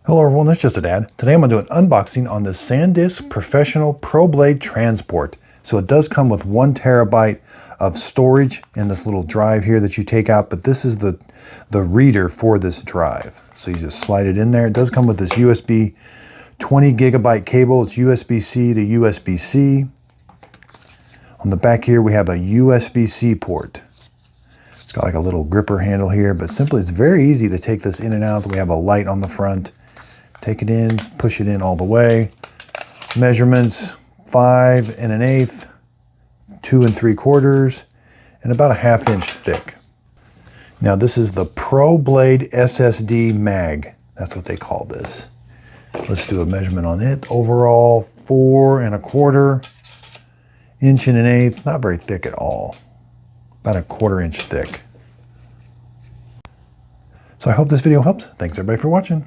Hello everyone, this is just a dad. Today I'm going to do an unboxing on the SanDisk Professional Pro Blade Transport. So it does come with 1 terabyte of storage in this little drive here that you take out, but this is the reader for this drive. So you just slide it in there. It does come with this USB 20 gigabyte cable. It's USB-C to USB-C. On the back here we have a USB-C port. It's got like a little gripper handle here, but simply it's very easy to take this in and out. We have a light on the front. Take it in, push it in all the way. Measurements 5 1/8, 2 3/4, and about a 1/2 inch thick. Now this is the Pro Blade SSD mag. That's what they call this. Let's do a measurement on it. Overall 4 1/4, 1 1/8, not very thick at all. About a 1/4 inch thick. So I hope this video helps. Thanks everybody for watching.